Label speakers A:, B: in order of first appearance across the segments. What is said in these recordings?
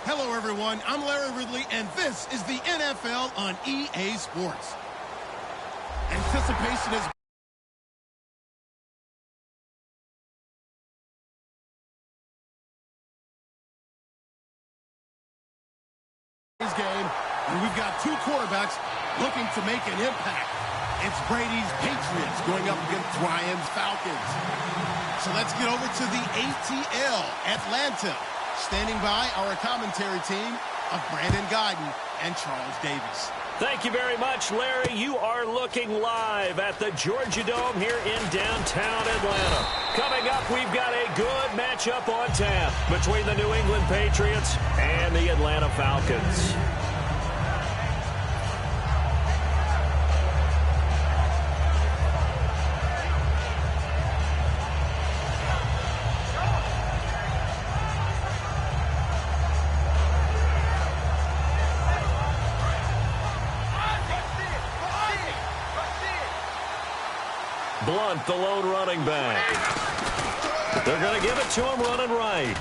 A: Hello, everyone. I'm Larry Ridley, and this is the NFL on EA Sports. Anticipation is game, and we've got two quarterbacks looking to make an impact. It's Brady's Patriots going up against Ryan's Falcons. So let's get over to the ATL, Atlanta. Standing by our commentary team of Brandon Guyton and Charles Davis.
B: Thank you very much, Larry. You are looking live at the Georgia Dome here in downtown Atlanta. Coming up, we've got a good matchup on tap between the New England Patriots and the Atlanta Falcons. Blunt, the lone running back. They're going to give it to him running right.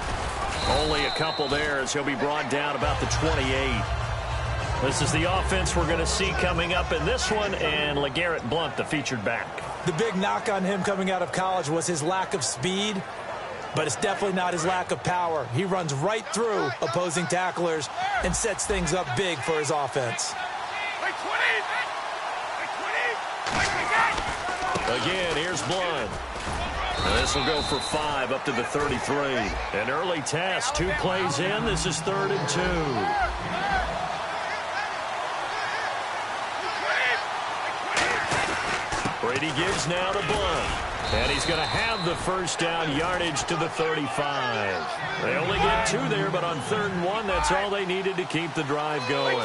B: Only a couple there as he'll be brought down about the 28. This is the offense we're going to see coming up in this one, and LeGarrette Blunt, the featured back.
C: The big knock on him coming out of college was his lack of speed, but it's definitely not his lack of power. He runs right through opposing tacklers and sets things up big for his offense.
B: Again, here's Blunt. This will go for 5 up to the 33. An early test, 2 plays in. This is 3rd and 2. Brady gives now to Blunt. And he's going to have the first down yardage to the 35. They only get 2 there, but on 3rd and 1, that's all they needed to keep the drive going.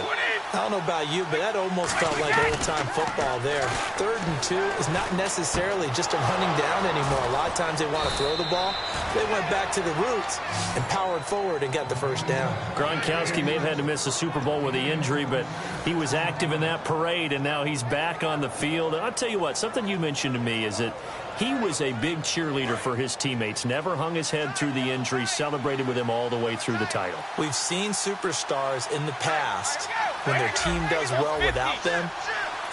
C: I don't know about you, but that almost felt like old-time football there. 3rd and 2 is not necessarily just a running down anymore. A lot of times they want to throw the ball. They went back to the roots and powered forward and got the first down.
B: Gronkowski may have had to miss the Super Bowl with the injury, but he was active in that parade, and now he's back on the field. And I'll tell you what, something you mentioned to me is that he was a big cheerleader for his teammates, never hung his head through the injury, celebrated with him all the way through the title.
C: We've seen superstars in the past, when their team does well without them,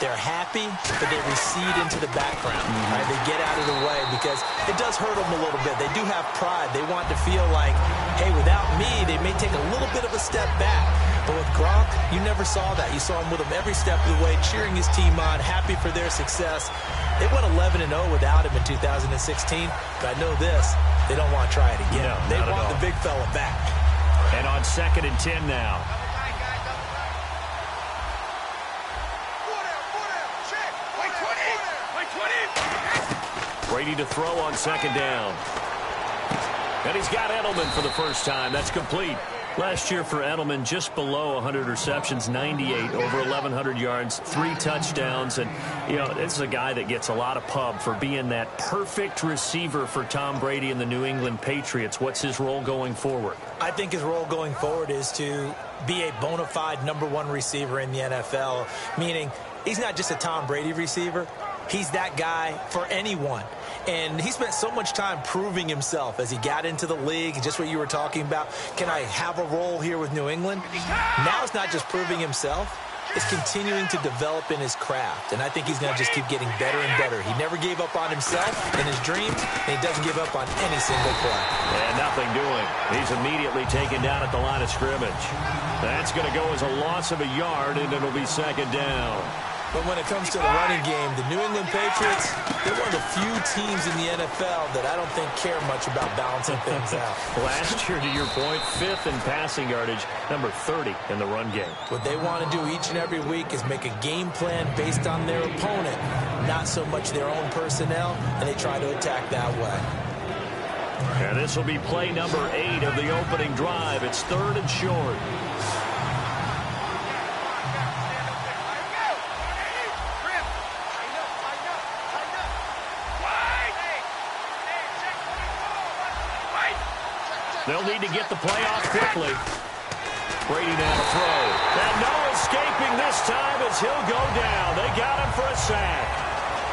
C: they're happy, but they recede into the background. Right? They get out of the way because it does hurt them a little bit. They do have pride. They want to feel like, hey, without me, they may take a little bit of a step back. But with Gronk, you never saw that. You saw him with him every step of the way, cheering his team on, happy for their success. They went 11-0 without him in 2016, but I know this, they don't want to try it again.
B: No,
C: they want the big fella back.
B: And on 2nd and 10 now. Brady to throw on 2nd down. And he's got Edelman for the first time. That's complete. Last year for Edelman, just below 100 receptions, 98, over 1,100 yards, 3 touchdowns. And, you know, this is a guy that gets a lot of pub for being that perfect receiver for Tom Brady and the New England Patriots. What's his role going forward?
C: I think his role going forward is to be a bona fide #1 receiver in the NFL, meaning he's not just a Tom Brady receiver. He's that guy for anyone. And he spent so much time proving himself as he got into the league, just what you were talking about. Can I have a role here with New England? Now it's not just proving himself. It's continuing to develop in his craft. And I think he's going to just keep getting better and better. He never gave up on himself and his dreams, and he doesn't give up on any single play.
B: And nothing doing. He's immediately taken down at the line of scrimmage. That's going to go as a loss of a yard, and it'll be 2nd down.
C: But when it comes to the running game, the New England Patriots, they're one of the few teams in the NFL that I don't think care much about balancing things out.
B: Last year, to your point, 5th in passing yardage, number 30 in the run game.
C: What they want to do each and every week is make a game plan based on their opponent, not so much their own personnel, and they try to attack that way.
B: And this will be play number 8 of the opening drive. It's 3rd and short. They'll need to get the play off quickly. Brady now to throw. And no escaping this time as he'll go down. They got him for a sack.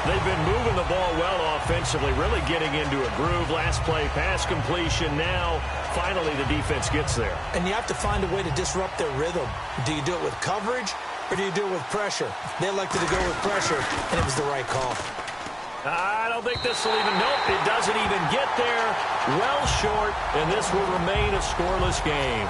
B: They've been moving the ball well offensively, really getting into a groove. Last play, pass completion. Now, finally, the defense gets there.
C: And you have to find a way to disrupt their rhythm. Do you do it with coverage, or do you do it with pressure? They elected to go with pressure, and it was the right call.
B: I don't think this will even, nope, it doesn't even get there. Well short, and this will remain a scoreless game.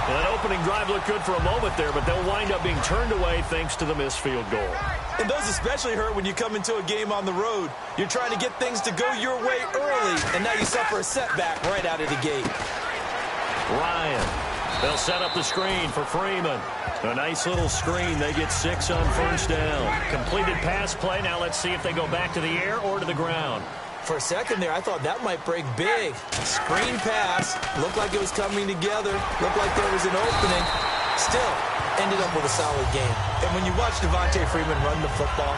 B: And that opening drive looked good for a moment there, but they'll wind up being turned away thanks to the missed field goal.
C: And those especially hurt when you come into a game on the road. You're trying to get things to go your way early, and now you suffer a setback right out of the gate.
B: Ryan, they'll set up the screen for Freeman. A nice little screen. They get 6 on first down. Completed pass play. Now let's see if they go back to the air or to the ground.
C: For a second there, I thought that might break big. Screen pass. Looked like it was coming together. Looked like there was an opening. Still, ended up with a solid game. And when you watch Devontae Freeman run the football,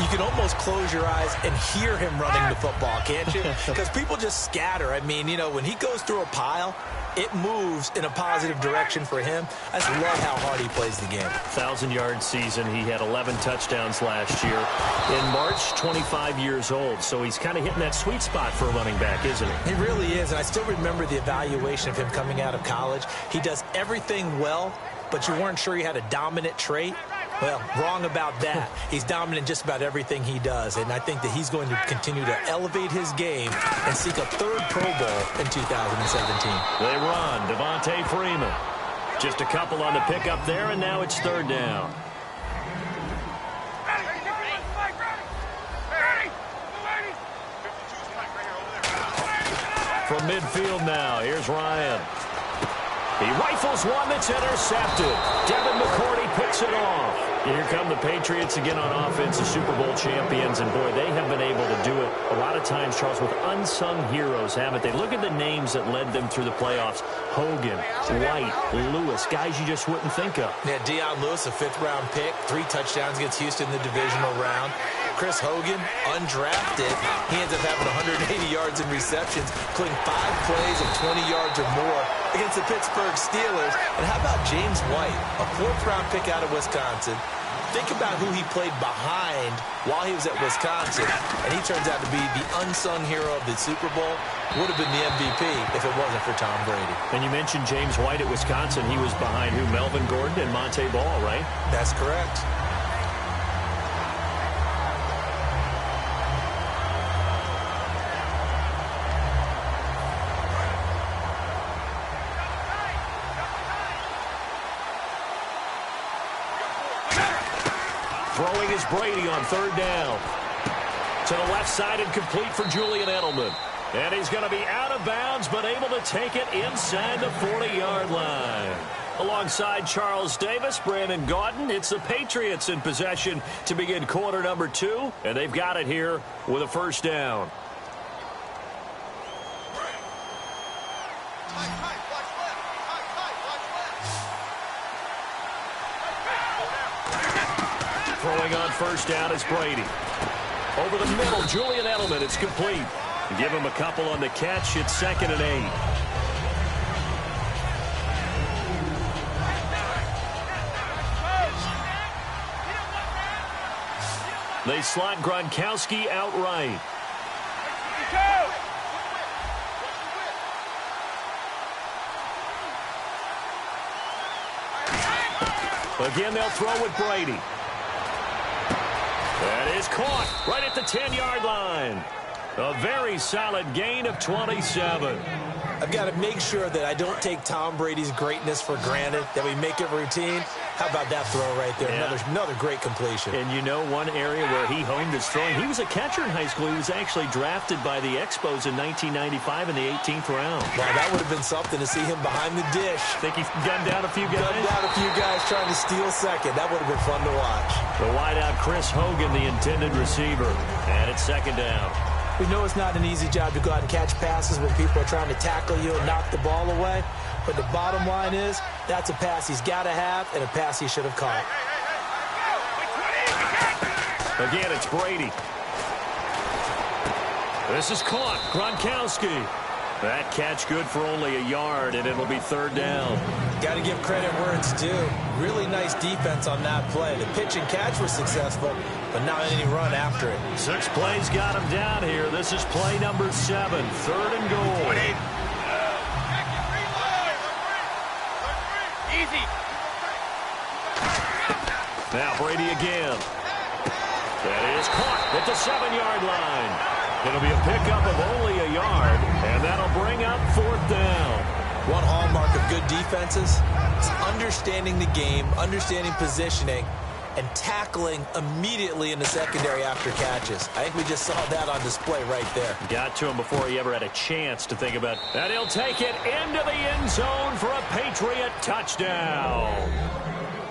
C: you can almost close your eyes and hear him running the football, can't you? Because people just scatter. I mean, you know, when he goes through a pile, it moves in a positive direction for him. I just love how hard he plays the game.
B: 1,000-yard season. He had 11 touchdowns last year. In March, 25 years old. So he's kind of hitting that sweet spot for a running back, isn't he?
C: He really is, and I still remember the evaluation of him coming out of college. He does everything well, but you weren't sure he had a dominant trait. Well, wrong about that. He's dominant just about everything he does, and I think that he's going to continue to elevate his game and seek a third Pro Bowl in 2017.
B: They run. Devontae Freeman. Just a couple on the pickup there, and now it's third down. From midfield now, here's Ryan. He rifles one that's intercepted. Devin McCourty picks it off. Here come the Patriots again on offense, the Super Bowl champions, and boy, they have been able to do it a lot of times, Charles, with unsung heroes, haven't they? Look at the names that led them through the playoffs. Hogan, White, Lewis, guys you just wouldn't think of.
C: Yeah, Deion Lewis, a 5th-round pick, 3 touchdowns against Houston in the divisional round. Chris Hogan, undrafted. He ends up having 180 yards in receptions, including 5 plays of 20 yards or more against the Pittsburgh Steelers. And how about James White, a 4th-round pick out of Wisconsin? Think about who he played behind while he was at Wisconsin, and he turns out to be the unsung hero of the Super Bowl. Would have been the MVP if it wasn't for Tom Brady.
B: And you mentioned James White at Wisconsin. He was behind who? Melvin Gordon and Monte Ball, right?
C: That's correct.
B: Throwing is Brady on third down. To the left side and complete for Julian Edelman. And he's going to be out of bounds, but able to take it inside the 40-yard line. Alongside Charles Davis, Brandon Gaudin, it's the Patriots in possession to begin quarter number 2. And they've got it here with a first down. Throwing on first down is Brady. Over the middle, Julian Edelman. It's complete. Give him a couple on the catch. It's 2nd and 8. They slot Gronkowski outright. Again, they'll throw with Brady. That is caught right at the 10-yard line. A very solid gain of 27.
C: I've got to make sure that I don't take Tom Brady's greatness for granted, that we make it routine. How about that throw right there?
B: Yeah.
C: Another great completion.
B: And you know one area where he honed his throwing? He was a catcher in high school. He was actually drafted by the Expos in 1995 in the 18th round.
C: Wow, that would have been something to see him behind the dish.
B: Think he gunned down a few guys?
C: Gunned down a few guys trying to steal second. That would have been fun to watch.
B: The wideout, Chris Hogan, the intended receiver. And it's 2nd down.
C: We know it's not an easy job to go out and catch passes when people are trying to tackle you and knock the ball away. But the bottom line is, that's a pass he's got to have and a pass he should have caught.
B: Again, it's Brady. This is caught. Gronkowski. That catch good for only a yard, and it'll be third down.
C: Got to give credit where it's due. Really nice defense on that play. The pitch and catch was successful, but not any run after it.
B: 6 plays got him down here. This is play number 7, third and goal.
D: Easy.
B: Now Brady again. That is caught at the 7-yard line. It'll be a pickup of only a yard, and that'll bring up fourth down.
C: One hallmark of good defenses is understanding the game, understanding positioning, and tackling immediately in the secondary after catches. I think we just saw that on display right there.
B: Got to him before he ever had a chance to think about it. And he'll take it into the end zone for a Patriot touchdown.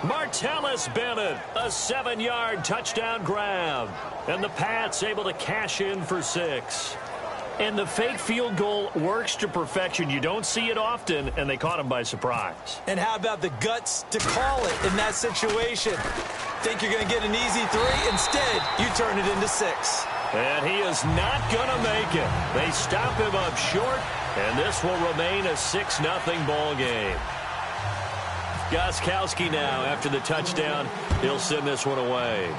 B: Martellus Bennett, a 7-yard touchdown grab. And the Pats able to cash in for 6. And the fake field goal works to perfection. You don't see it often, and they caught him by surprise.
C: And how about the guts to call it in that situation? Think you're going to get an easy 3? Instead, you turn it into 6.
B: And he is not going to make it. They stop him up short, and this will remain a 6-0 ball game. Gostkowski now, after the touchdown, he'll send this one away.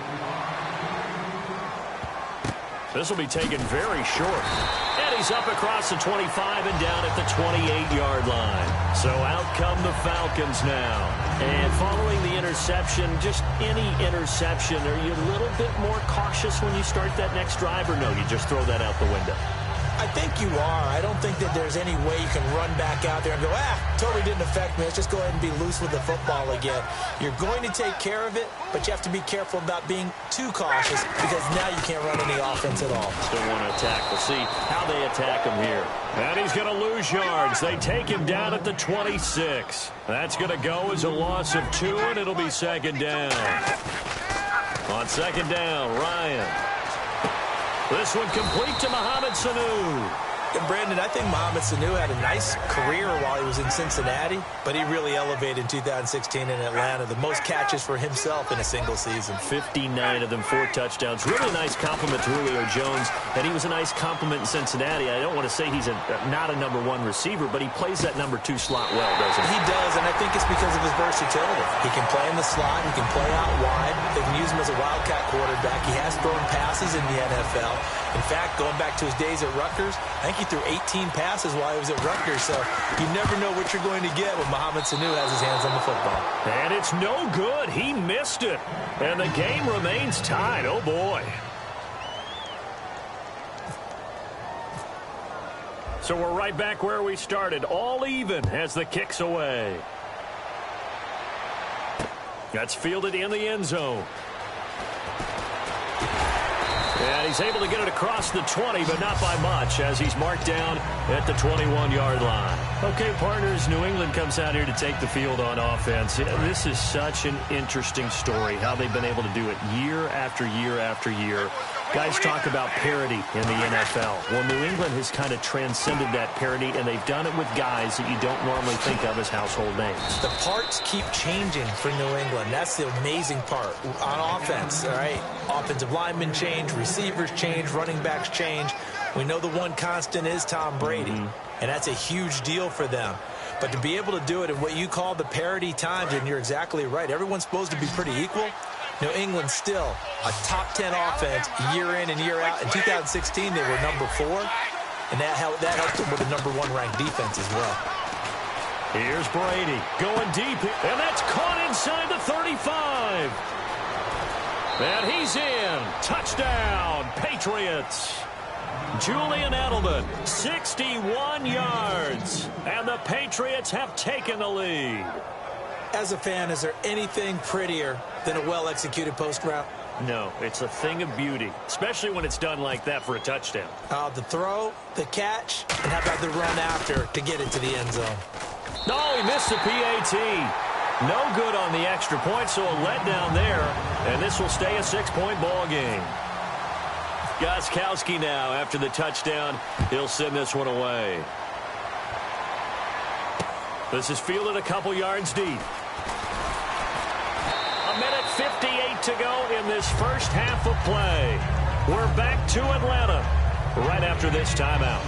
B: This will be taken very short. And he's up across the 25 and down at the 28-yard line. So out come the Falcons now. And following the interception, just any interception, are you a little bit more cautious when you start that next drive, or no, you just throw that out the window?
C: I think you are. I don't think that there's any way you can run back out there and go, totally didn't affect me. Let's just go ahead and be loose with the football again. You're going to take care of it, but you have to be careful about being too cautious because now you can't run any offense at all.
B: Still want to attack. We'll see how they attack him here. And he's going to lose yards. They take him down at the 26. That's going to go as a loss of 2, and it'll be second down. On second down, Ryan. This one complete to Mohamed Sanu.
C: And Brandon, I think Mohamed Sanu had a nice career while he was in Cincinnati, but he really elevated in 2016 in Atlanta. The most catches for himself in a single season.
B: 59 of them, 4 touchdowns. Really nice compliment to Julio Jones, and he was a nice compliment in Cincinnati. I don't want to say he's not a number 1 receiver, but he plays that number 2 slot well, doesn't he?
C: He does, and I think it's because of his versatility. He can play in the slot. He can play out wide. They can use him as a wildcat quarterback. He has thrown passes in the NFL. In fact, going back to his days at Rutgers, I think he threw 18 passes while he was at Rutgers, so you never know what you're going to get when Mohamed Sanu has his hands on the football.
B: And it's no good. He missed it. And the game remains tied. Oh, boy. So we're right back where we started, all even as the kick's away. That's fielded in the end zone. And he's able to get it across the 20, but not by much, as he's marked down at the 21-yard line. Okay, partners, New England comes out here to take the field on offense. This is such an interesting story, how they've been able to do it year after year after year. Guys talk about parity in the NFL. Well, New England has kind of transcended that parity, and they've done it with guys that you don't normally think of as household names.
C: The parts keep changing for New England. That's the amazing part. On offense, all right, offensive linemen change, receivers change, running backs change. We know the one constant is Tom Brady, and that's a huge deal for them. But to be able to do it in what you call the parity times, and you're exactly right, everyone's supposed to be pretty equal. New England still a top 10 offense year in and year out. In 2016, they were number 4, and that helped them with a number 1 ranked defense as well.
B: Here's Brady going deep, and that's caught inside the 35. And he's in. Touchdown, Patriots. Julian Edelman, 61 yards, and the Patriots have taken the lead.
C: As a fan, is there anything prettier than a well-executed post route?
B: No, it's a thing of beauty, especially when it's done like that for a touchdown.
C: The throw, the catch, and how about the run after to get it to the end zone?
B: No, he missed the PAT. No good on the extra point, so a letdown there, and this will stay a 6-point ball game. Gostkowski now, after the touchdown, he'll send this one away. This is fielded a couple yards deep. A minute 58 to go in this first half of play. We're back to Atlanta right after this timeout.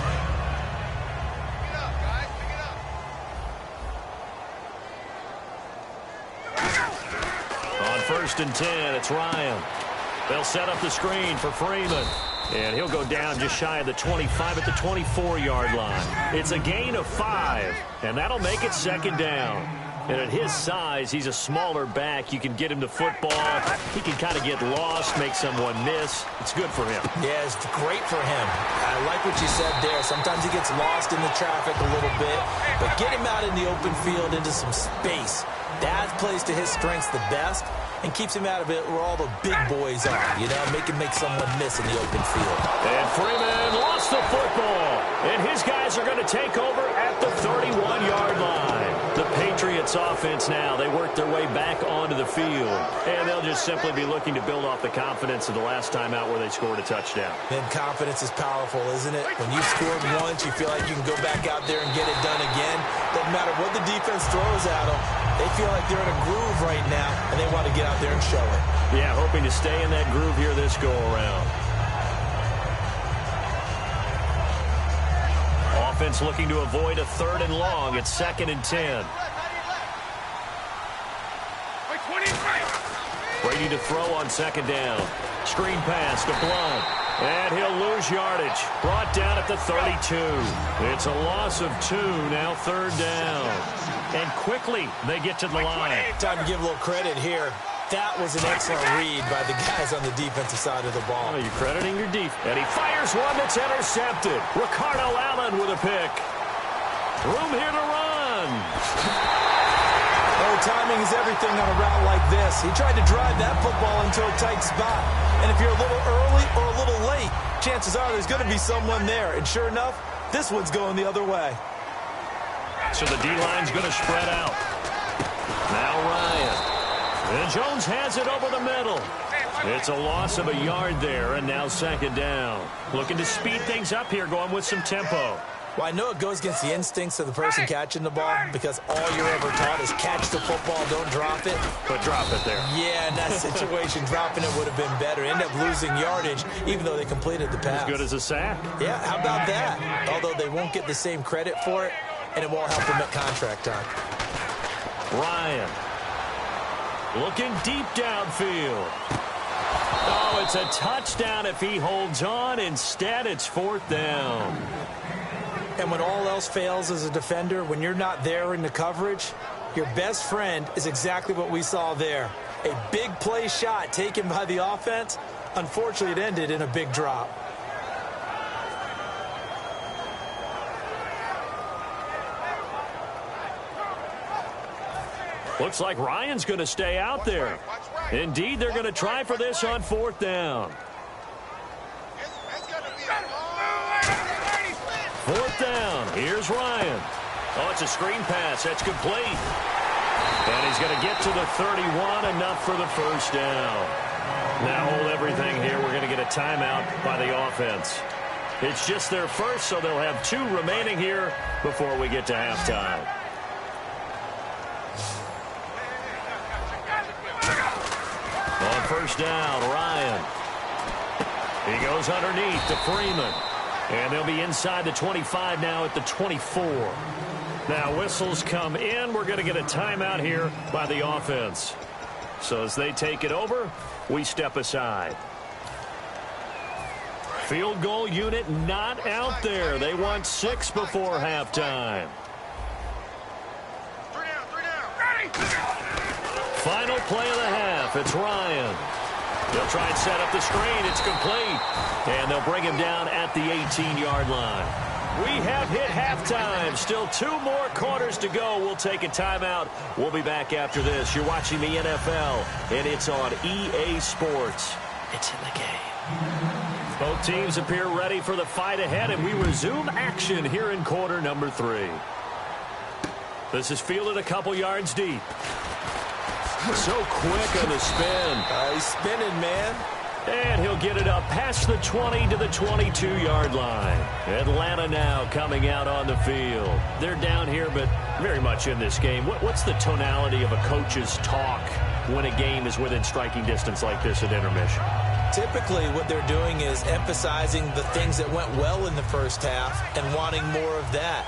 B: 1st and 10. It's Ryan. They'll set up the screen for Freeman. And he'll go down just shy of the 25 at the 24-yard line. It's a gain of 5, and that'll make it 2nd down. And at his size, he's a smaller back. You can get him to football. He can kind of get lost, make someone miss. It's good for him.
C: Yeah, it's great for him. I like what you said there. Sometimes he gets lost in the traffic a little bit, but get him out in the open field into some space. That plays to his strengths the best and keeps him out of it where all the big boys are, you know, make someone miss in the open field.
B: And Freeman lost the football, and his guys are going to take over at the 31-yard line. The Patriots offense now, they work their way back onto the field, and they'll just simply be looking to build off the confidence of the last time out where they scored a touchdown.
C: And confidence is powerful, isn't it? When you scored once, you feel like you can go back out there and get it done again. Doesn't matter what the defense throws at them. They feel like they're in a groove right now, and they want to get out there and show it.
B: Yeah, hoping to stay in that groove here this go-around. Offense looking to avoid a 3rd and long. It's 2nd and 10. Brady to throw on 2nd down. Screen pass to Blunt. And he'll lose yardage. Brought down at the 32. It's a loss of 2, now 3rd down. And quickly they get to the line.
C: Time to give a little credit here. That was an excellent read by the guys on the defensive side of the ball.
B: Oh, you're crediting your defense. And he fires one that's intercepted. Ricardo Allen with a pick. Room here to run.
C: Oh, timing is everything on a route like this. He tried to drive that football into a tight spot. And if you're a little early or a little late, chances are there's going to be someone there. And sure enough, this one's going the other way.
B: So the D-line's going to spread out. Now Ryan. And Jones has it over the middle. It's a loss of a yard there, and now 2nd down. Looking to speed things up here, going with some tempo.
C: Well, I know it goes against the instincts of the person catching the ball because all you're ever taught is catch the football, don't drop it.
B: But drop it there.
C: Yeah, in that situation, dropping it would have been better. End up losing yardage, even though they completed the pass.
B: As good as a sack.
C: Yeah, how about that? Although they won't get the same credit for it, and it won't help them at contract time.
B: Ryan. Looking deep downfield. Oh, it's a touchdown if he holds on. Instead, it's 4th down.
C: And when all else fails as a defender, when you're not there in the coverage, your best friend is exactly what we saw there. A big play shot taken by the offense. Unfortunately, it ended in a big drop.
B: Looks like Ryan's going to stay out there. Indeed, they're going to try for this on 4th down. 4th down. Here's Ryan. Oh, it's a screen pass. That's complete. And he's going to get to the 31, enough for the 1st down. Now hold everything here. We're going to get a timeout by the offense. It's just their first, so they'll have 2 remaining here before we get to halftime. On 1st down, Ryan. He goes underneath to Freeman. And they'll be inside the 25 now at the 24. Now whistles come in. We're going to get a timeout here by the offense. So as they take it over, we step aside. Field goal unit not out there. They want 6 before halftime. Final play of the half. It's Ryan. They'll try and set up the screen. It's complete. And they'll bring him down at the 18-yard line. We have hit halftime. Still 2 more quarters to go. We'll take a timeout. We'll be back after this. You're watching the NFL, and it's on EA Sports. It's in the game. Both teams appear ready for the fight ahead, and we resume action here in quarter number 3. This is fielded a couple yards deep. So quick on the spin.
C: He's spinning, man.
B: And he'll get it up past the 20 to the 22-yard line. Atlanta now coming out on the field. They're down here, but very much in this game. What's the tonality of a coach's talk when a game is within striking distance like this at intermission?
C: Typically, what they're doing is emphasizing the things that went well in the first half and wanting more of that.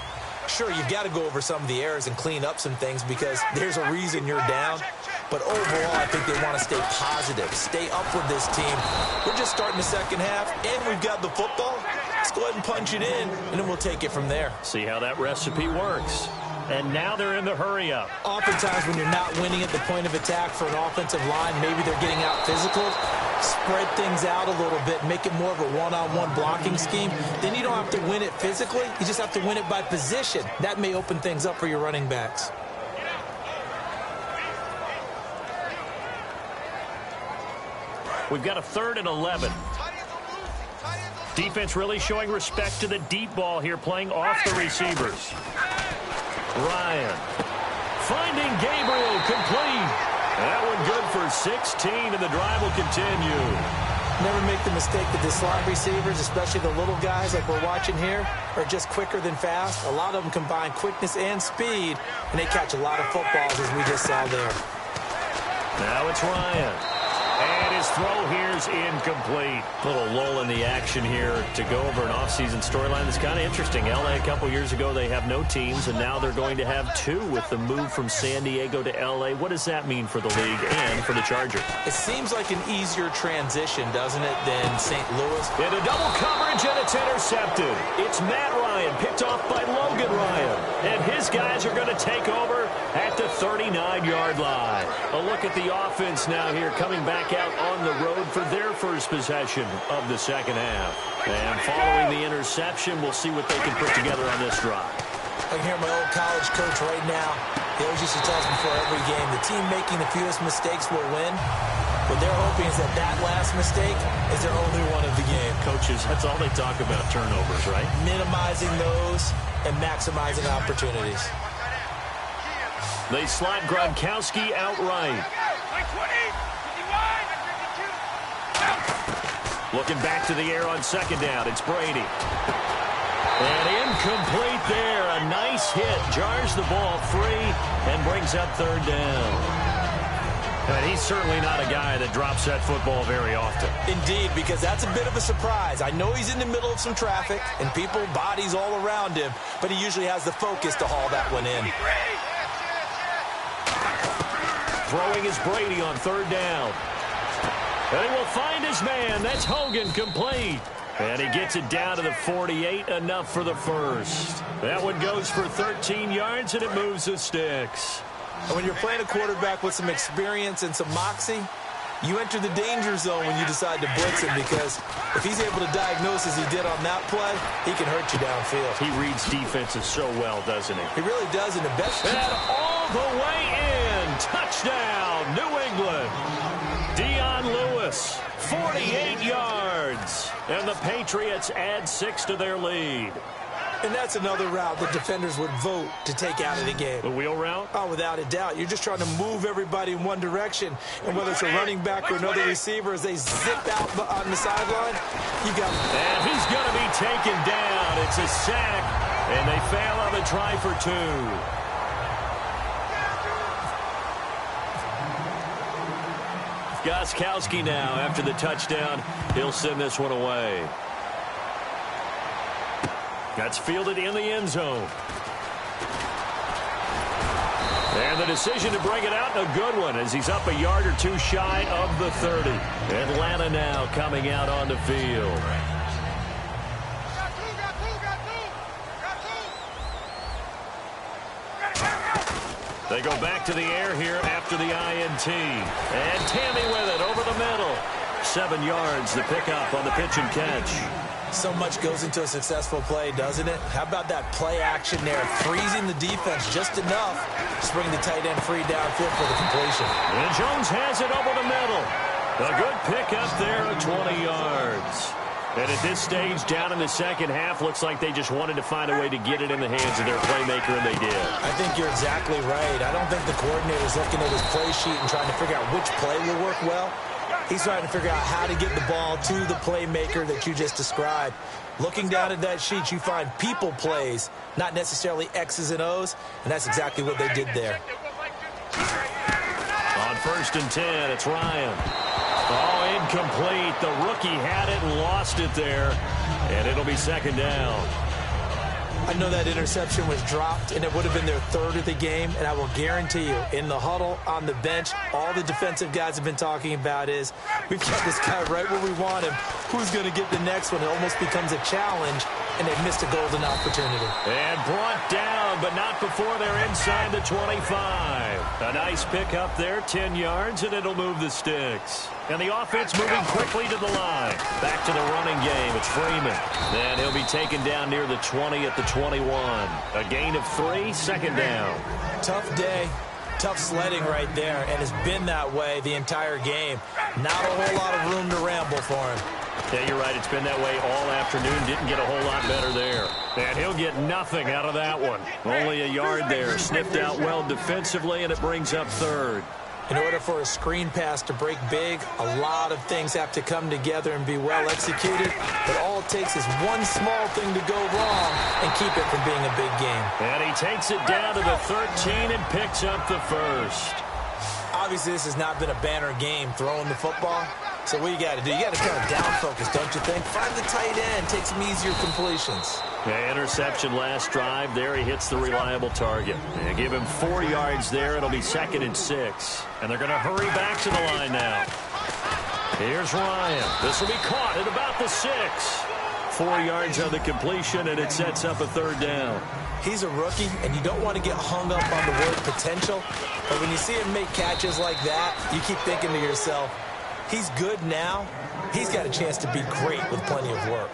C: Sure, you've got to go over some of the errors and clean up some things because there's a reason you're down. But overall, I think they want to stay positive, stay up with this team. We're just starting the second half, and we've got the football. Let's go ahead and punch it in, and then we'll take it from there.
B: See how that recipe works. And now they're in the hurry-up.
C: Oftentimes when you're not winning at the point of attack for an offensive line, maybe they're getting out physical, spread things out a little bit, make it more of a one-on-one blocking scheme. Then you don't have to win it physically. You just have to win it by position. That may open things up for your running backs.
B: We've got a 3rd and 11. Defense really showing respect to the deep ball here, playing off the receivers. Ryan finding Gabriel, complete. That one good for 16, and the drive will continue.
C: Never make the mistake that the slot receivers, especially the little guys like we're watching here, are just quicker than fast. A lot of them combine quickness and speed, and they catch a lot of footballs, as we just saw there.
B: Now it's Ryan. And his throw here is incomplete. Little lull in the action here to go over an offseason storyline that's kind of interesting. L.A. a couple years ago, they have no teams, and now they're going to have 2 with the move from San Diego to L.A. What does that mean for the league and for the Chargers?
C: It seems like an easier transition, doesn't it, than St. Louis?
B: Into double coverage, and it's intercepted. It's Matt Ryan, picked off by Logan Ryan. And his guys are going to take over at the 39-yard line. A look at the offense now here, coming back out on the road for their first possession of the second half. And following the interception, we'll see what they can put together on this drive.
C: I can hear my old college coach right now. He always used to tell us before every game, the team making the fewest mistakes will win. What they're hoping is that that last mistake is their only one of the game.
B: Coaches, that's all they talk about, turnovers, right?
C: Minimizing those and maximizing opportunities.
B: They slot Gronkowski outright. Looking back to the air on second down. It's Brady. And incomplete there. A nice hit. Jars the ball free and brings up 3rd down. And he's certainly not a guy that drops that football very often.
C: Indeed, because that's a bit of a surprise. I know he's in the middle of some traffic and people, bodies all around him, but he usually has the focus to haul that one in.
B: Throwing is Brady on 3rd down. And he will find his man. That's Hogan, complete. And he gets it down to the 48, enough for the first. That one goes for 13 yards, and it moves the sticks.
C: And when you're playing a quarterback with some experience and some moxie, you enter the danger zone when you decide to blitz him, because if he's able to diagnose as he did on that play, he can hurt you downfield.
B: He reads defenses so well, doesn't he?
C: He really does, in the best.
B: And all the way in. Touchdown, New England. Dion Lewis, 48 yards. And the Patriots add 6 to their lead.
C: And that's another route that defenders would vote to take out of the game.
B: The wheel route?
C: Oh, without a doubt. You're just trying to move everybody in one direction. And whether it's a running back or another receiver, as they zip out on the sideline, you got him.
B: And he's going to be taken down. It's a sack. And they fail on the try for 2. Gostkowski now, after the touchdown, he'll send this one away. That's fielded in the end zone. And the decision to bring it out, a good one, as he's up a yard or 2 shy of the 30. Atlanta now coming out on the field. They go back to the air here after the INT. And Tammy with it over the middle. 7 yards, the pickup on the pitch and catch.
C: So much goes into a successful play, doesn't it? How about that play action there, freezing the defense just enough to bring the tight end free downfield for the completion.
B: And Jones has it over the middle. A good pickup there of 20 yards. And at this stage, down in the second half, looks like they just wanted to find a way to get it in the hands of their playmaker, and they did.
C: I think you're exactly right. I don't think the coordinator's looking at his play sheet and trying to figure out which play will work well. He's trying to figure out how to get the ball to the playmaker that you just described. Looking down at that sheet, you find people plays, not necessarily X's and O's, and that's exactly what they did there.
B: On 1st and 10, it's Ryan. Oh, incomplete. The rookie had it and lost it there, and it'll be 2nd down.
C: I know that interception was dropped, and it would have been their third of the game, and I will guarantee you, in the huddle, on the bench, all the defensive guys have been talking about is, we've got this guy right where we want him. Who's going to get the next one? It almost becomes a challenge, and they've missed a golden opportunity.
B: And brought down, but not before they're inside the 25. A nice pickup there, 10 yards, and it'll move the sticks. And the offense moving quickly to the line. Back to the running game. It's Freeman. Then he'll be taken down near the 20 at the 21. A gain of 3, second down.
C: Tough day. Tough sledding right there, and it's been that way the entire game. Not a whole lot of room to ramble for him.
B: Yeah, you're right. It's been that way all afternoon. Didn't get a whole lot better there. And he'll get nothing out of that one. Only a yard there. Sniffed out well defensively, and it brings up third.
C: In order for a screen pass to break big, a lot of things have to come together and be well executed. But all it takes is one small thing to go wrong and keep it from being a big game.
B: And he takes it down to the 13 and picks up the first.
C: Obviously, this has not been a banner game throwing the football. So what you got to do? You got to kind of down focus, don't you think? Find the tight end, take some easier completions.
B: Yeah, interception last drive. There he hits the reliable target. They give him 4 yards there. It'll be 2nd and 6. And they're going to hurry back to the line now. Here's Ryan. This will be caught at about the 6. 4 yards on the completion, and it sets up a third down.
C: He's a rookie, and you don't want to get hung up on the word potential. But when you see him make catches like that, you keep thinking to yourself, he's good now. He's got a chance to be great with plenty of work.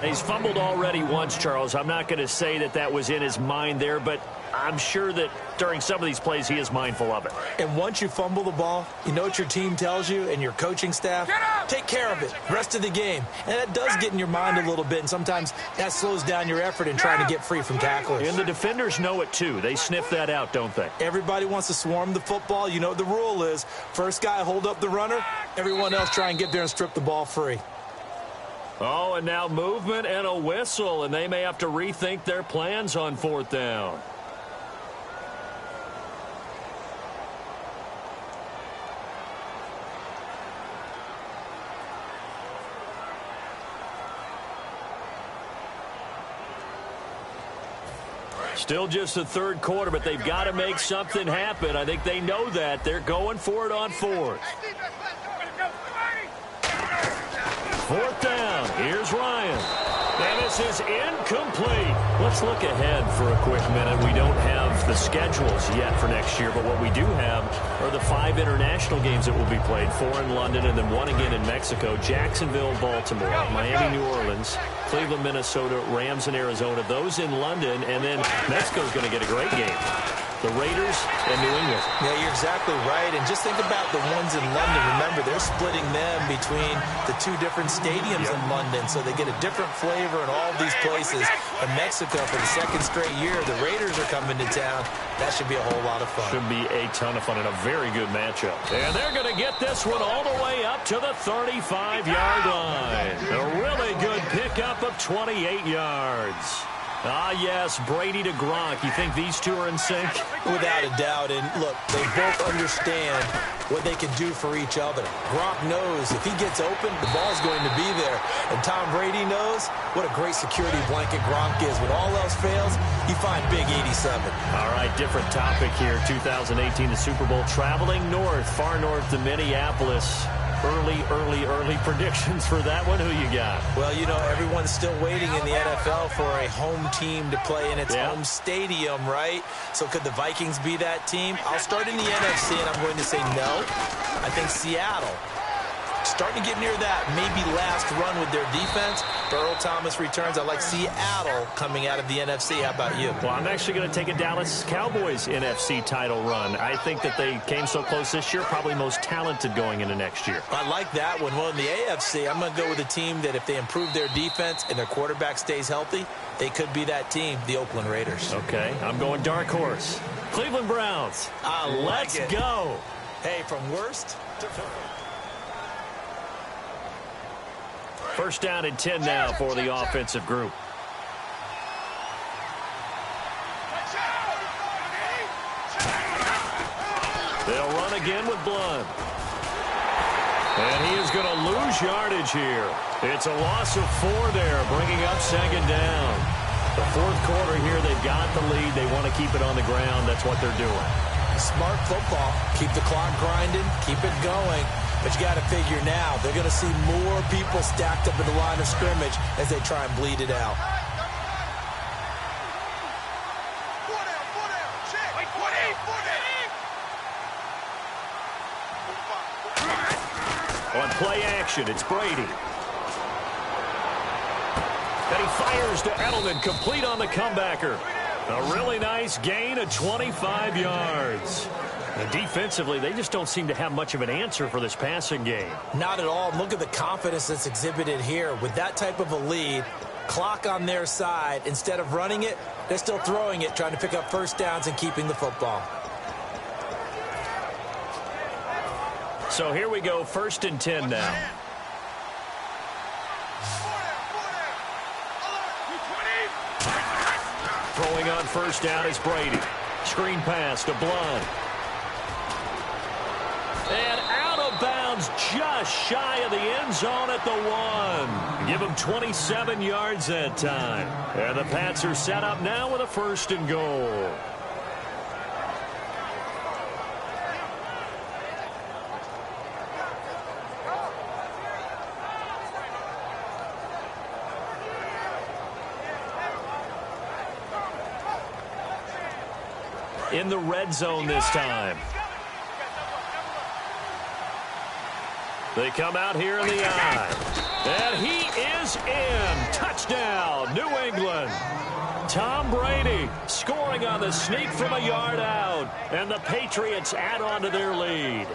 B: He's fumbled already once, Charles. I'm not going to say that that was in his mind there, but I'm sure that during some of these plays he is mindful of it.
C: And once you fumble the ball, you know what your team tells you and your coaching staff? Take care of it. Rest of the game. And that does get in your mind a little bit, and sometimes that slows down your effort in trying to get free from tacklers.
B: And the defenders know it, too. They sniff that out, don't they?
C: Everybody wants to swarm the football. You know what the rule is. First guy hold up the runner. Everyone else try and get there and strip the ball free.
B: Oh, and now movement and a whistle, and they may have to rethink their plans on 4th down. Still just the third quarter, but they've got to make something happen. I think they know that. They're going for it on 4th. 4th down. Here's Ryan. And this is incomplete. Let's look ahead for a quick minute. We don't have the schedules yet for next year, but what we do have are the 5 international games that will be played, 4 in London and then 1 again in Mexico, Jacksonville, Baltimore, Miami, New Orleans, Cleveland, Minnesota, Rams, and Arizona. Those in London, and then Mexico's going to get a great game. The Raiders and New England.
C: Yeah, you're exactly right. And just think about the ones in London. Remember, they're splitting them between the 2 different stadiums in London, so they get a different flavor in all these places. In Mexico, for the 2nd straight year, the Raiders are coming to town. That should be a whole lot of fun.
B: Should be a ton of fun and a very good matchup. And they're going to get this one all the way up to the 35-yard line. A really good pickup of 28 yards. Ah, yes, Brady to Gronk. You think these two are in sync?
C: Without a doubt. And, look, they both understand what they can do for each other. Gronk knows if he gets open, the ball's going to be there. And Tom Brady knows what a great security blanket Gronk is. When all else fails, you find Big 87.
B: All right, different topic here. 2018, the Super Bowl, traveling north, far north to Minneapolis. Early predictions for that one. Who you got?
C: Well, you know, everyone's still waiting in the NFL for a home team to play in its home stadium, right? So could the Vikings be that team? I'll start in the NFC, and I'm going to say no. I think Seattle. Starting to get near that maybe last run with their defense. Earl Thomas returns. I like Seattle coming out of the NFC. How about you?
B: Well, I'm actually going to take a Dallas Cowboys NFC title run. I think that they came so close this year, probably most talented going into next year.
C: I like that one. Well, in the AFC, I'm going to go with a team that if they improve their defense and their quarterback stays healthy, they could be that team, the Oakland Raiders.
B: Okay, I'm going dark horse. Cleveland Browns. Let's go.
C: Hey, from worst to first.
B: First down and 10 now for the offensive group. They'll run again with Blunt. And he is going to lose yardage here. It's a loss of 4 there, bringing up 2nd down. The fourth quarter here, they've got the lead. They want to keep it on the ground. That's what they're doing.
C: Smart football. Keep the clock grinding. Keep it going. But you got to figure now, they're going to see more people stacked up at the line of scrimmage as they try and bleed it out.
B: On play action, it's Brady. And he fires to Edelman, complete on the comebacker. A really nice gain of 25 yards. And defensively, they just don't seem to have much of an answer for this passing game.
C: Not at all. Look at the confidence that's exhibited here. With that type of a lead, clock on their side, instead of running it, they're still throwing it, trying to pick up first downs and keeping the football.
B: So here we go, 1st and 10 now. Throwing on first down is Brady. Screen pass to Blunt. And out of bounds, just shy of the end zone at the 1. Give him 27 yards that time. And the Pats are set up now with a 1st and goal. In the red zone this time. They come out here in the eye. And he is in. Touchdown, New England. Tom Brady scoring on the sneak from a yard out. And the Patriots add on to their lead.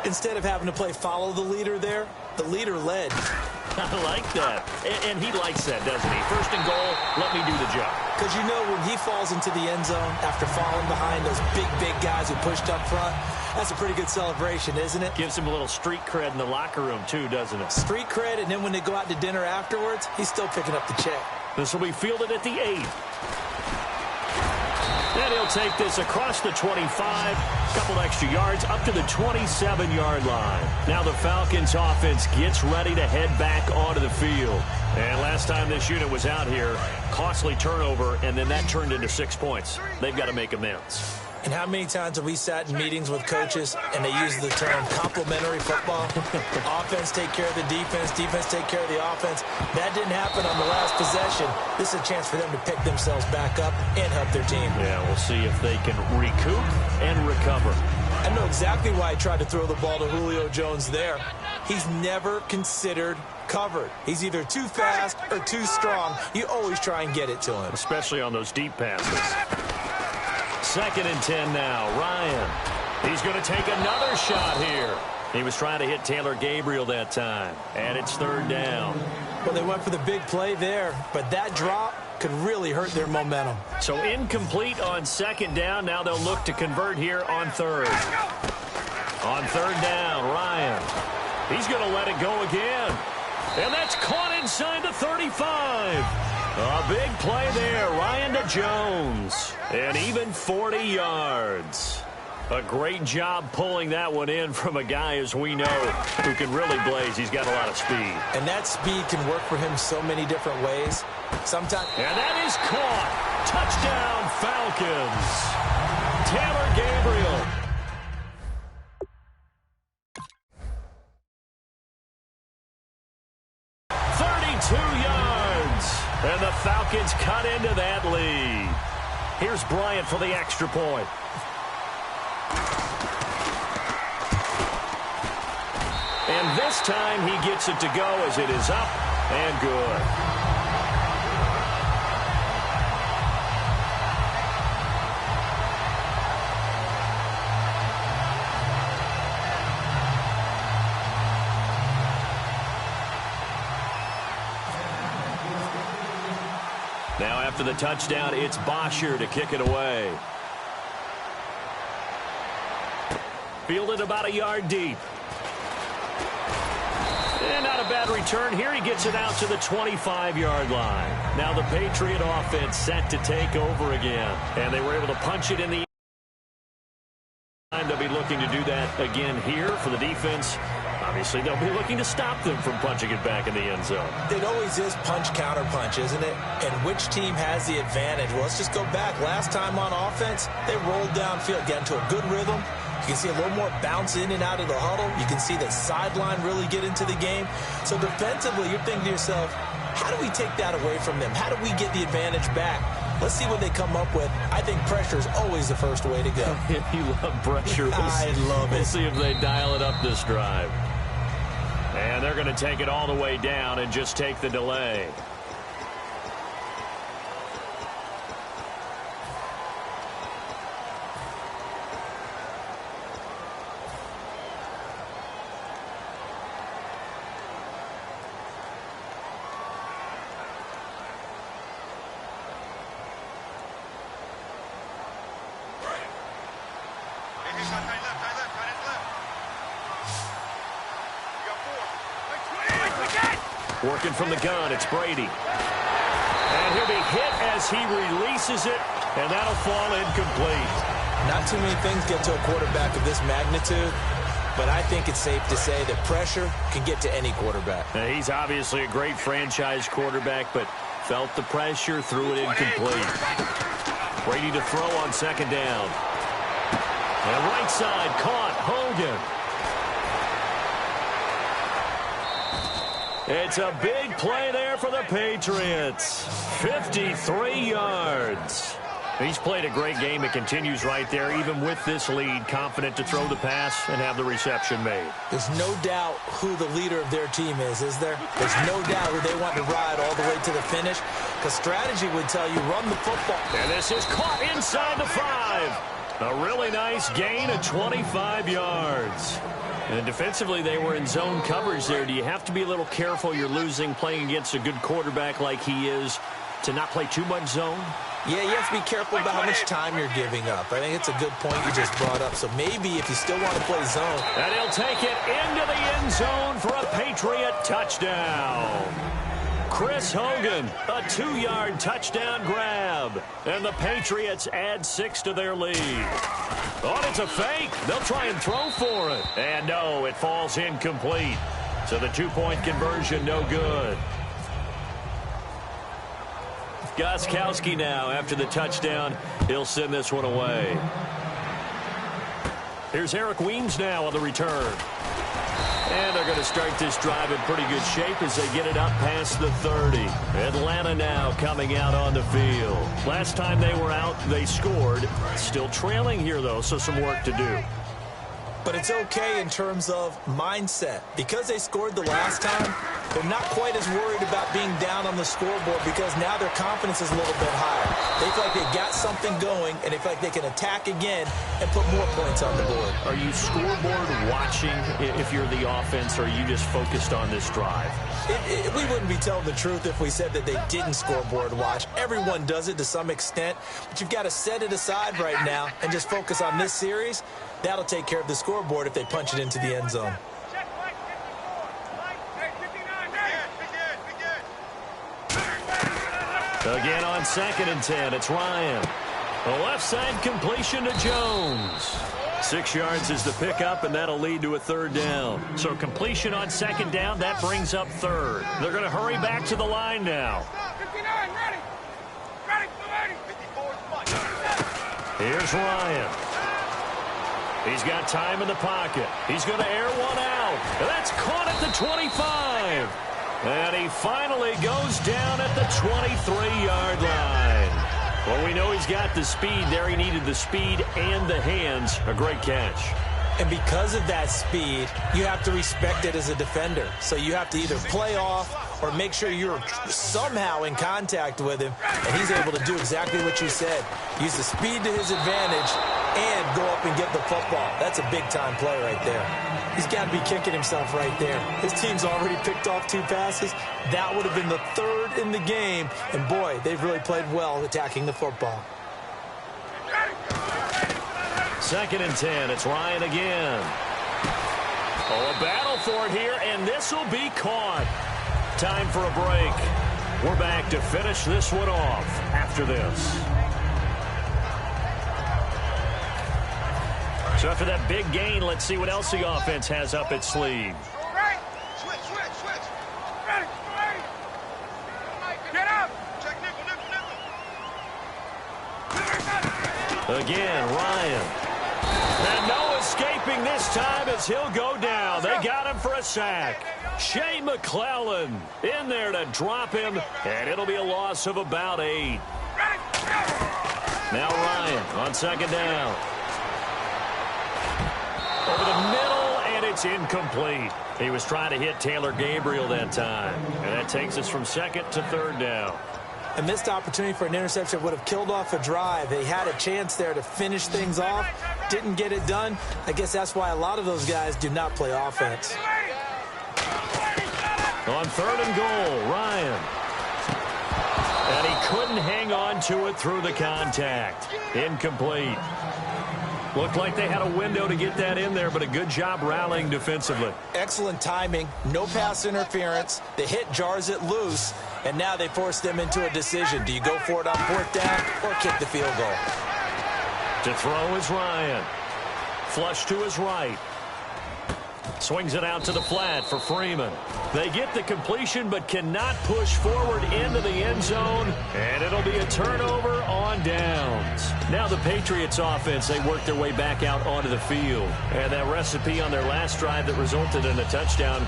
C: Instead of having to play follow the leader there, the leader led.
B: I like that. And he likes that, doesn't he? 1st and goal, let me do the job.
C: Because you know when he falls into the end zone after falling behind those big guys who pushed up front, that's a pretty good celebration, isn't it?
B: Gives him a little street cred in the locker room, too, doesn't it?
C: Street cred, and then when they go out to dinner afterwards, he's still picking up the check.
B: This will be fielded at the 8. And he'll take this across the 25, couple extra yards up to the 27-yard line. Now the Falcons offense gets ready to head back onto the field. And last time this unit was out here, costly turnover, and then that turned into 6 points. They've got to make amends.
C: And how many times have we sat in meetings with coaches and they use the term complementary football? Offense take care of the defense, defense take care of the offense. That didn't happen on the last possession. This is a chance for them to pick themselves back up and help their team.
B: Yeah, we'll see if they can recoup and recover.
C: I know exactly why he tried to throw the ball to Julio Jones there. He's never considered covered. He's either too fast or too strong. You always try and get it to him.
B: Especially on those deep passes. 2nd and 10 now. Ryan. He's going to take another shot here. He was trying to hit Taylor Gabriel that time. And it's 3rd down.
C: Well, they went for the big play there, but that drop could really hurt their momentum.
B: So incomplete on 2nd down. Now they'll look to convert here on 3rd. On 3rd down, Ryan. He's going to let it go again. And that's caught inside the 35. A big play there. Ryan to Jones. And even 40 yards. A great job pulling that one in from a guy, as we know, who can really blaze. He's got a lot of speed.
C: And that speed can work for him so many different ways. Sometimes.
B: And that is caught. Touchdown, Falcons. Taylor Gabriel. And the Falcons cut into that lead. Here's Bryant for the extra point. And this time he gets it to go as it is up and good. Now after the touchdown, it's Bosher to kick it away. Fielded about a yard deep. And not a bad return here. He gets it out to the 25-yard line. Now the Patriot offense set to take over again. And they were able to punch it in the time. They'll be looking to do that again here for the defense. obviously they'll be looking to stop them from punching it back in the end zone.
C: It always is punch, counter punch, isn't it? And which team has the advantage? Well, let's just go back. Last time on offense, they rolled downfield, got into a good rhythm. You can see a little more bounce in and out of the huddle. You can see the sideline really get into the game. So defensively, you're thinking to yourself, how do we take that away from them? How do we get the advantage back? Let's see what they come up with. I think pressure is always the first way to go.
B: You love pressure.
C: I love it.
B: We'll see if they dial it up this drive. And they're going to take it all the way down and just take the delay. Working from the gun, it's Brady. And he'll be hit as he releases it, and that'll fall incomplete.
C: Not too many things get to a quarterback of this magnitude, but I think it's safe to say that pressure can get to any quarterback.
B: Now, he's obviously a great franchise quarterback, but felt the pressure, threw it incomplete. Brady to throw on second down. And right side, caught, Hogan. It's a big play there for the Patriots. 53 yards. He's played a great game. It continues right there, even with this lead, confident to throw the pass and have the reception made.
C: There's no doubt who the leader of their team is there? There's no doubt who they want to ride all the way to the finish, because strategy would tell you run the football.
B: And this is caught inside the 5. A really nice gain of 25 yards. And defensively, they were in zone coverage there. Do you have to be a little careful? You're losing, playing against a good quarterback like he is, to not play too much zone?
C: Yeah, you have to be careful about how much time you're giving up. I think it's a good point you just brought up. So maybe if you still want to play zone.
B: And he'll take it into the end zone for a Patriot touchdown. Chris Hogan, a 2-yard touchdown grab. And the Patriots add 6 to their lead. Oh, it's a fake. They'll try and throw for it. And no, it falls incomplete. So the 2-point conversion, no good. Gostkowski now, after the touchdown, he'll send this one away. Here's Eric Weems now on the return. And they're going to start this drive in pretty good shape as they get it up past the 30. Atlanta now coming out on the field. Last time they were out, they scored. Still trailing here, though, so some work to do.
C: But it's okay in terms of mindset. Because they scored the last time, they're not quite as worried about being down on the scoreboard because now their confidence is a little bit higher. They feel like they got something going, and they feel like they can attack again and put more points on the board.
B: Are you scoreboard watching if you're the offense, or are you just focused on this drive?
C: We wouldn't be telling the truth if we said that they didn't scoreboard watch. Everyone does it to some extent, but you've got to set it aside right now and just focus on this series. That'll take care of the scoreboard if they punch it into the end zone.
B: Again on 2nd and 10, it's Ryan. A left side completion to Jones. 6 yards is the pickup, and that'll lead to a 3rd down. So completion on 2nd down, that brings up 3rd. They're going to hurry back to the line now. Here's Ryan. He's got time in the pocket. He's going to air one out. And that's caught at the 25. And he finally goes down at the 23-yard line. Well, we know he's got the speed there. He needed the speed and the hands. A great catch.
C: And because of that speed, you have to respect it as a defender. So you have to either play off or make sure you're somehow in contact with him. And he's able to do exactly what you said. Use the speed to his advantage and go up and get the football. That's a big-time play right there. He's got to be kicking himself right there. His team's already picked off 2 passes. That would have been the 3rd in the game. And, boy, they've really played well attacking the football.
B: 2nd and 10. It's Ryan again. Oh, a battle for it here, and this will be caught. Time for a break. We're back to finish this one off after this. So after that big gain, let's see what else the offense has up its sleeve. Again, Ryan. And no escaping this time as he'll go down. They got him for a sack. Shea McClellan in there to drop him, and it'll be a loss of about 8. Now Ryan on second down. Over the middle, and it's incomplete. He was trying to hit Taylor Gabriel that time, and that takes us from second to third down.
C: A missed opportunity for an interception would have killed off a drive. They had a chance there to finish things off. Didn't get it done. I guess that's why a lot of those guys do not play offense.
B: On third and goal, Ryan. And he couldn't hang on to it through the contact. Incomplete. Looked like they had a window to get that in there, but a good job rallying defensively.
C: Excellent timing. No pass interference. The hit jars it loose, and now they force them into a decision. Do you go for it on fourth down or kick the field goal?
B: To throw is Ryan. Flush to his right. Swings it out to the flat for Freeman. They get the completion but cannot push forward into the end zone, and it'll be a turnover on downs. Now the Patriots offense, they work their way back out onto the field. And that recipe on their last drive that resulted in a touchdown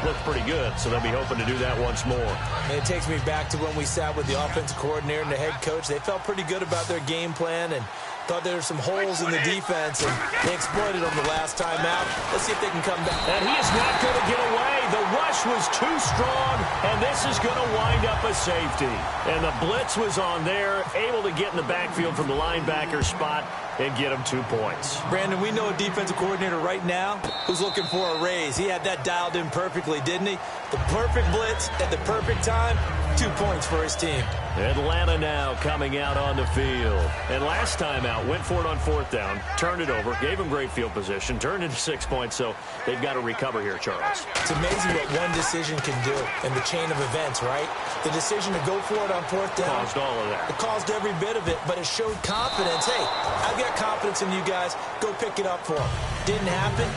B: looked pretty good, so they'll be hoping to do that once more.
C: And it takes me back to when we sat with the offensive coordinator and the head coach. They felt pretty good about their game plan and thought there were some holes in the defense, and they exploited them the last time out. Let's see if they can come back.
B: And he is not going to get away. The rush was too strong, and this is going to wind up a safety. And the blitz was on there, able to get in the backfield from the linebacker spot and get him 2 points.
C: Brandon, we know a defensive coordinator right now who's looking for a raise. He had that dialed in perfectly, didn't he? The perfect blitz at the perfect time, 2 points for his team.
B: Atlanta now coming out on the field. And last time out, went for it on fourth down, turned it over, gave him great field position, turned into 6 points, so they've got to recover here, Charles.
C: It's amazing what one decision can do in the chain of events, right? The decision to go for it on fourth down.
B: Caused all of that.
C: It caused every bit of it, but it showed confidence. Hey, I've got confidence in you guys. Go pick it up for them. Didn't happen.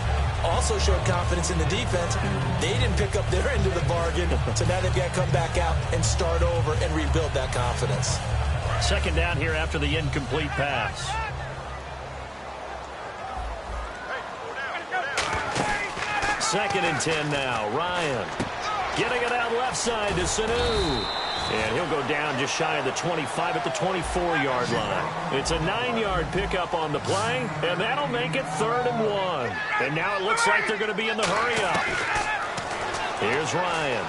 C: Also showed confidence in the defense. They didn't pick up their end of the bargain, so now they've got to come back out and start over and rebuild that confidence.
B: Second down here after the incomplete pass. Second and 10 now. Ryan getting it out left side to Sanu. And he'll go down just shy of the 25 at the 24-yard line. It's a 9-yard pickup on the play, and that'll make it 3rd and 1. And now it looks like they're going to be in the hurry-up. Here's Ryan.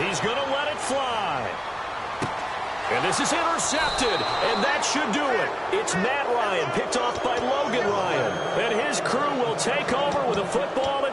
B: He's going to let it fly. And this is intercepted, and that should do it. It's Matt Ryan, picked off by Logan Ryan. And his crew will take over with a football